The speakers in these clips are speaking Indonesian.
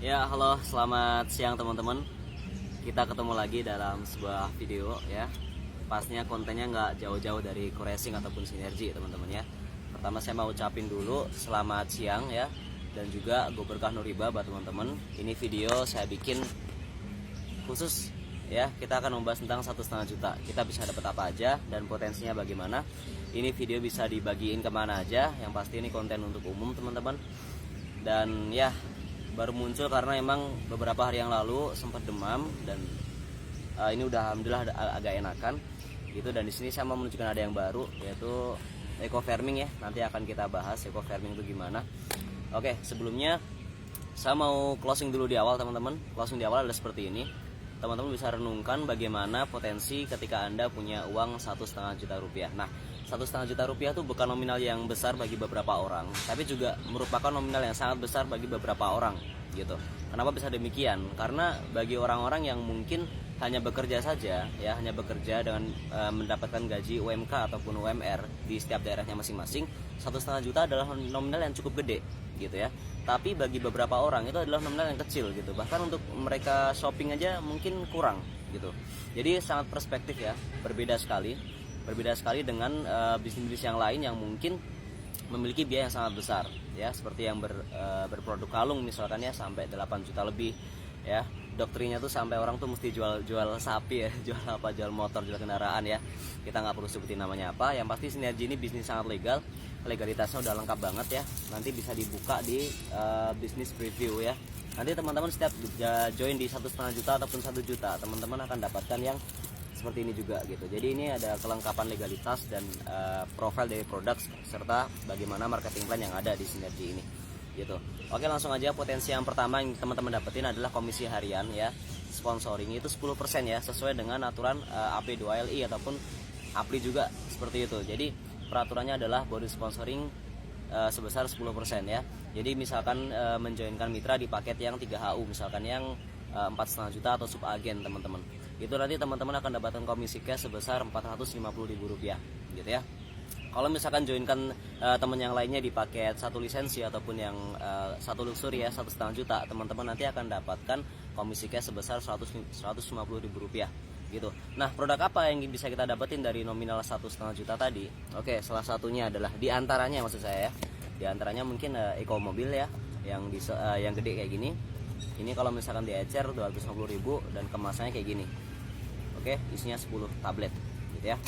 Ya, halo, selamat siang teman-teman. Kita ketemu lagi dalam sebuah video ya. Pastinya kontennya nggak jauh-jauh dari co-racing ataupun sinergi teman-teman ya. Pertama saya mau ucapin dulu selamat siang ya. Dan juga gue berkah nuriba buat teman-teman. Ini video saya bikin khusus ya. Kita akan membahas tentang 1,5 juta. Kita bisa dapat apa aja dan potensinya bagaimana. Ini video bisa dibagiin kemana aja. Yang pasti ini konten untuk umum teman-teman. Dan ya, baru muncul karena emang beberapa hari yang lalu sempat demam dan ini udah alhamdulillah agak enakan gitu. Dan di sini saya mau menunjukkan ada yang baru, yaitu eco farming ya. Nanti akan kita bahas eco farming itu gimana. Oke, sebelumnya saya mau closing dulu di awal teman-teman. Closing di awal adalah seperti ini. Teman-teman bisa renungkan bagaimana potensi ketika Anda punya uang 1,5 juta rupiah. Nah, 1,5 juta rupiah itu bukan nominal yang besar bagi beberapa orang, tapi juga merupakan nominal yang sangat besar bagi beberapa orang gitu. Kenapa bisa demikian? Karena bagi orang-orang yang mungkin hanya bekerja saja ya, hanya bekerja dengan mendapatkan gaji UMK ataupun UMR di setiap daerahnya masing-masing, 1,5 juta adalah nominal yang cukup gede gitu ya. Tapi bagi beberapa orang itu adalah nominal yang kecil gitu. Bahkan untuk mereka shopping aja mungkin kurang gitu. Jadi sangat perspektif ya, berbeda sekali dengan bisnis-bisnis yang lain yang mungkin memiliki biaya yang sangat besar ya, seperti yang berproduk kalung misalkan ya, sampai 8 juta lebih ya. Doktrinnya tuh sampai orang tuh mesti jual sapi ya, jual motor, jual kendaraan ya. Kita nggak perlu sebutin namanya apa. Yang pasti sinergi ini bisnis sangat legal, legalitasnya udah lengkap banget ya. Nanti bisa dibuka di bisnis preview ya. Nanti teman-teman setiap join di 1,5 juta ataupun 1 juta, teman-teman akan dapatkan yang seperti ini juga gitu. Jadi ini ada kelengkapan legalitas dan profil dari produk serta bagaimana marketing plan yang ada di sinergi ini gitu. Oke, langsung aja. Potensi yang pertama yang teman-teman dapetin adalah komisi harian ya. Sponsoring itu 10% ya, sesuai dengan aturan AP2LI ataupun APLI juga seperti itu. Jadi peraturannya adalah body sponsoring sebesar 10% ya. Jadi misalkan menjoinkan mitra di paket yang 3HU, misalkan yang 4,5 juta atau sub agen teman-teman, itu nanti teman-teman akan dapatkan komisi cash sebesar Rp450.000 gitu ya. Kalau misalkan joinkan teman yang lainnya di paket satu lisensi ataupun yang satu luxury ya, 1,5 juta, teman-teman nanti akan dapatkan komisi cash sebesar Rp150.000 gitu. Nah, produk apa yang bisa kita dapetin dari nominal 1,5 juta tadi? Oke, salah satunya adalah diantaranya, maksud saya ya, diantaranya mungkin eco mobil ya, yang gede kayak gini. Ini kalau misalkan diecer 250.000 dan kemasannya kayak gini. Oke, isinya 10 tablet gitu ya.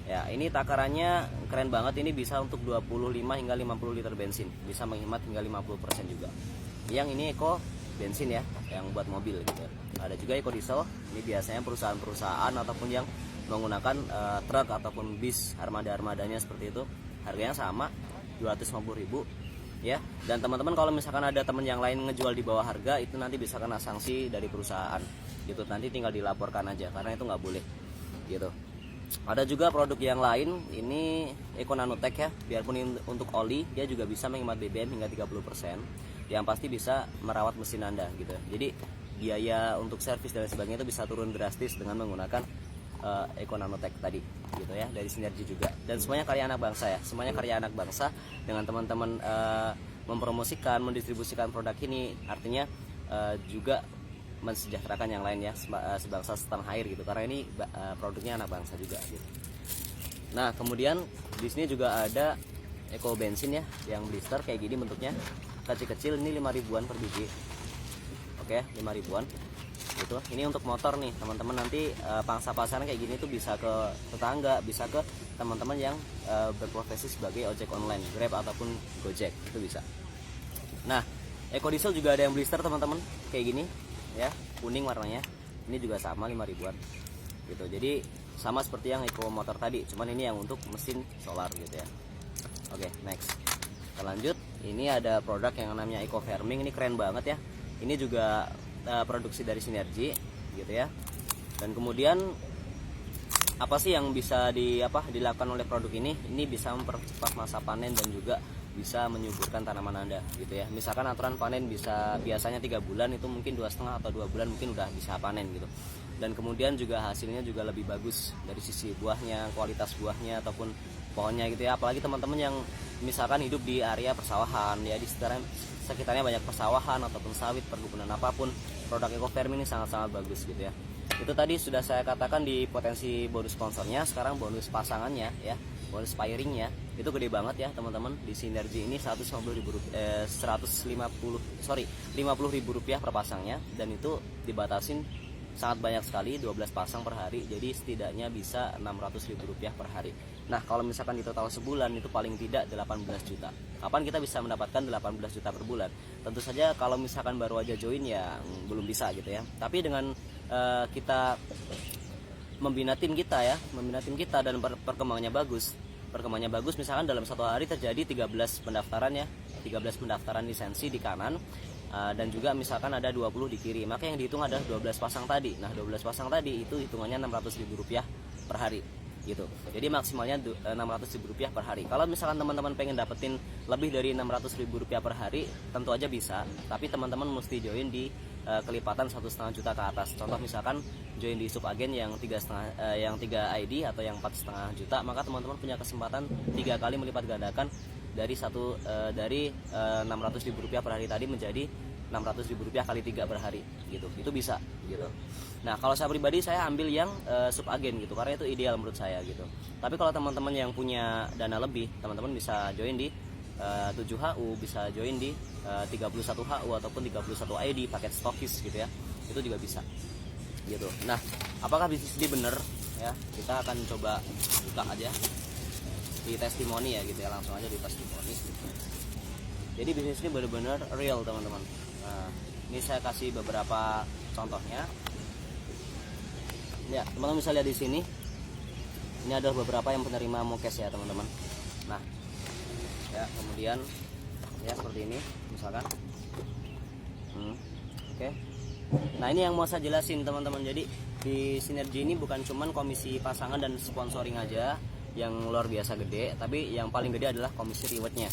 Ya, ini takarannya keren banget. Ini bisa untuk 25 hingga 50 liter bensin, bisa menghemat hingga 50% juga. Yang ini eco bensin ya, yang buat mobil gitu. Ada juga eco diesel. Ini biasanya perusahaan-perusahaan ataupun yang menggunakan truk ataupun bis, armada-armadanya seperti itu. Harganya sama, 250.000 ya. Dan teman-teman kalau misalkan ada teman yang lain ngejual di bawah harga, itu nanti bisa kena sanksi dari perusahaan gitu. Nanti tinggal dilaporkan aja, karena itu nggak boleh gitu. Ada juga produk yang lain, ini Eco Nanotech ya. Biarpun untuk oli, dia juga bisa menghemat BBM hingga 30%. Yang pasti bisa merawat mesin Anda gitu. Jadi biaya untuk servis dan sebagainya itu bisa turun drastis dengan menggunakan Eco Nanotech tadi gitu ya, dari sinergi juga. Dan semuanya karya anak bangsa ya, semuanya karya anak bangsa. Dengan teman-teman mempromosikan, mendistribusikan produk ini, artinya juga mensejahterakan yang lain ya, sebangsa setanah air gitu, karena ini produknya anak bangsa juga gitu. Nah, kemudian di sini juga ada eco bensin ya, yang blister kayak gini bentuknya, kecil-kecil. Ini 5 ribuan per biji. Oke, 5 ribuan gitu. Ini untuk motor nih teman-teman. Nanti pangsa pasarnya kayak gini tuh bisa ke tetangga, bisa ke teman-teman yang berprofesi sebagai ojek online, Grab ataupun Gojek, itu bisa. Nah, eco diesel juga ada yang blister teman-teman, kayak gini ya, kuning warnanya. Ini juga sama 5 ribuan gitu. Jadi sama seperti yang eco motor tadi, cuman ini yang untuk mesin solar gitu ya. Oke, next kita lanjut. Ini ada produk yang namanya eco farming. Ini keren banget ya. Ini juga produksi dari sinergi gitu ya. Dan kemudian apa sih yang bisa dilakukan oleh produk ini? Ini bisa mempercepat masa panen dan juga bisa menyuburkan tanaman Anda gitu ya. Misalkan aturan panen biasanya 3 bulan, itu mungkin 2,5 atau 2 bulan mungkin udah bisa panen gitu. Dan kemudian juga hasilnya juga lebih bagus dari sisi buahnya, kualitas buahnya ataupun pohonnya gitu ya. Apalagi teman-teman yang misalkan hidup di area persawahan ya, di sekitarnya banyak persawahan ataupun sawit, perkebunan apapun, produk Ecofarm ini sangat-sangat bagus gitu ya. Itu tadi sudah saya katakan di potensi bonus sponsornya. Sekarang bonus pasangannya ya, bonus pairingnya itu gede banget ya teman-teman. Di Sinergi ini 50.000 rupiah per pasangnya, dan itu dibatasin sangat banyak sekali, 12 pasang per hari, jadi setidaknya bisa 600.000 rupiah per hari. Nah kalau misalkan di total sebulan itu paling tidak 18 juta. Kapan kita bisa mendapatkan 18 juta per bulan? Tentu saja kalau misalkan baru aja join ya belum bisa gitu ya. Tapi dengan kita membina tim kita ya, dan perkembangannya bagus, misalkan dalam satu hari terjadi 13 pendaftaran ya, 13 pendaftaran lisensi di kanan, dan juga misalkan ada 20 di kiri, maka yang dihitung adalah 12 pasang tadi. Nah 12 pasang tadi itu hitungannya 600.000 rupiah per hari gitu. Jadi maksimalnya 600.000 rupiah per hari. Kalau misalkan teman-teman pengen dapetin lebih dari 600.000 rupiah per hari, tentu aja bisa, tapi teman-teman mesti join di kelipatan 1,5 juta ke atas. Contoh misalkan join di subagen yang 3 ID atau yang 4,5 juta, maka teman-teman punya kesempatan 3 kali melipat gandakan dari 600.000 rupiah per hari tadi menjadi 600.000 rupiah kali 3 per hari gitu. Itu bisa gitu. Nah kalau saya pribadi saya ambil yang subagen gitu, karena itu ideal menurut saya gitu. Tapi kalau teman-teman yang punya dana lebih, teman-teman bisa join di 7HU, bisa join di 31HU ataupun 31 ID paket stokis gitu ya. Itu juga bisa gitu. Nah apakah bisnis ini bener ya, kita akan coba buka aja di testimoni ya gitu ya, langsung aja di testimoni gitu. Jadi bisnis ini benar-benar real teman-teman. Nah ini saya kasih beberapa contohnya ya, teman-teman bisa lihat di sini. Ini adalah beberapa yang penerima mokes ya teman-teman. Nah ya, kemudian ya seperti ini misalkan. Oke. Nah ini yang mau saya jelasin teman-teman. Jadi di Sinergi ini bukan cuman komisi pasangan dan sponsoring aja yang luar biasa gede, tapi yang paling gede adalah komisi rewardnya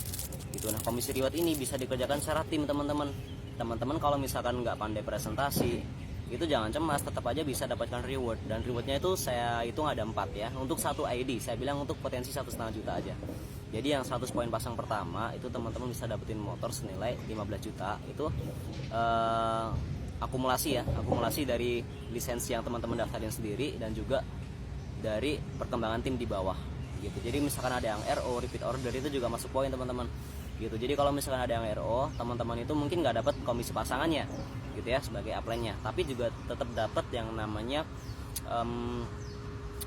gitu. Nah komisi reward ini bisa dikerjakan secara tim teman-teman. Teman-teman kalau misalkan nggak pandai presentasi, itu jangan cemas, tetap aja bisa dapatkan reward. Dan rewardnya itu saya hitung ada 4 ya. Untuk satu ID saya bilang untuk potensi 1,5 juta aja. Jadi yang 100 poin pasang pertama itu teman-teman bisa dapetin motor senilai 15 juta. Itu akumulasi dari lisensi yang teman-teman daftarin sendiri, dan juga dari perkembangan tim di bawah gitu. Jadi misalkan ada yang RO, repeat order, itu juga masuk poin teman-teman gitu. Jadi kalau misalkan ada yang RO, teman-teman itu mungkin nggak dapat komisi pasangannya gitu ya sebagai upline-nya, tapi juga tetap dapat yang namanya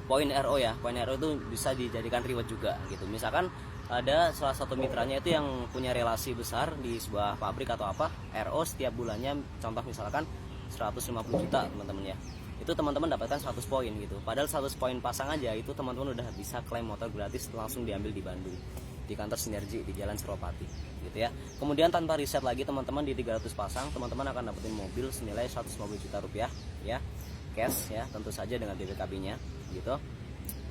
poin RO ya. Poin RO itu bisa dijadikan reward juga gitu. Misalkan ada salah satu mitranya itu yang punya relasi besar di sebuah pabrik atau apa, RO setiap bulannya contoh misalkan 150 juta teman-teman ya, itu teman-teman dapatkan 100 poin gitu. Padahal 100 poin pasang aja itu teman-teman udah bisa klaim motor gratis langsung diambil di Bandung, di kantor Sinergi di Jalan Suropati gitu ya. Kemudian tanpa riset lagi teman-teman, di 300 pasang teman-teman akan dapetin mobil senilai 150 juta rupiah ya, cash ya, tentu saja dengan BPKB-nya gitu.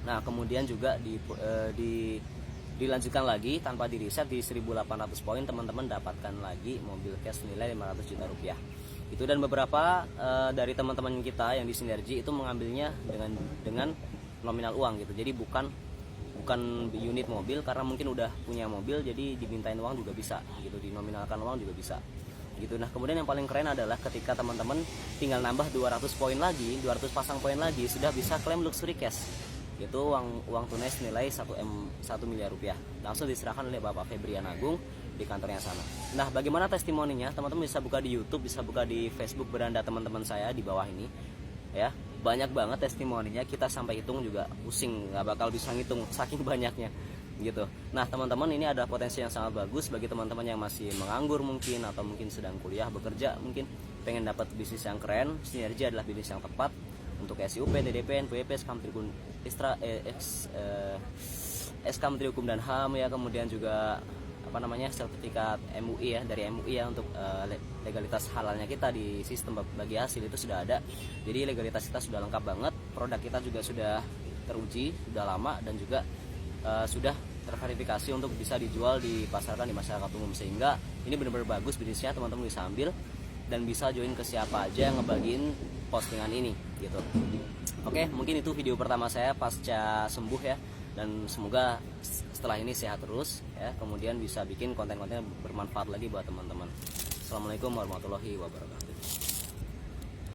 Nah kemudian juga dilanjutkan lagi tanpa di riset, di 1.800 poin teman-teman dapatkan lagi mobil cash senilai 500 juta rupiah itu. Dan beberapa dari teman-teman kita yang di Sinergi itu mengambilnya dengan nominal uang gitu. Jadi bukan unit mobil, karena mungkin udah punya mobil jadi dimintain uang juga bisa gitu, dinominalkan uang juga bisa gitu. Nah kemudian yang paling keren adalah ketika teman-teman tinggal nambah 200 poin lagi, 200 pasang poin lagi, sudah bisa klaim luxury cash itu, uang tunai senilai 1 miliar rupiah langsung diserahkan oleh Bapak Febrian Agung di kantornya sana. Nah bagaimana testimoninya, teman-teman bisa buka di YouTube, bisa buka di Facebook beranda teman-teman saya di bawah ini ya. Banyak banget testimoninya, kita sampai hitung juga pusing, nggak bakal bisa ngitung saking banyaknya gitu. Nah teman-teman, ini ada potensi yang sangat bagus bagi teman-teman yang masih menganggur mungkin, atau mungkin sedang kuliah, bekerja, mungkin pengen dapat bisnis yang keren. Sinergi adalah bisnis yang tepat untuk SIUP, TDP, NPWP, SK Menteri Hukum dan HAM ya, kemudian juga sertifikat MUI ya, dari MUI ya, untuk legalitas halalnya kita di sistem bagi hasil itu sudah ada. Jadi legalitas kita sudah lengkap banget, produk kita juga sudah teruji, sudah lama, dan juga sudah terverifikasi untuk bisa dijual, dipasarkan di masyarakat umum. Sehingga ini benar-benar bagus bisnisnya, teman-teman bisa ambil dan bisa join ke siapa aja yang ngebagiin postingan ini gitu. Oke, mungkin itu video pertama saya pasca sembuh ya. dan semoga setelah ini sehat terus ya, kemudian bisa bikin konten-konten bermanfaat lagi buat teman-teman. Assalamualaikum warahmatullahi wabarakatuh.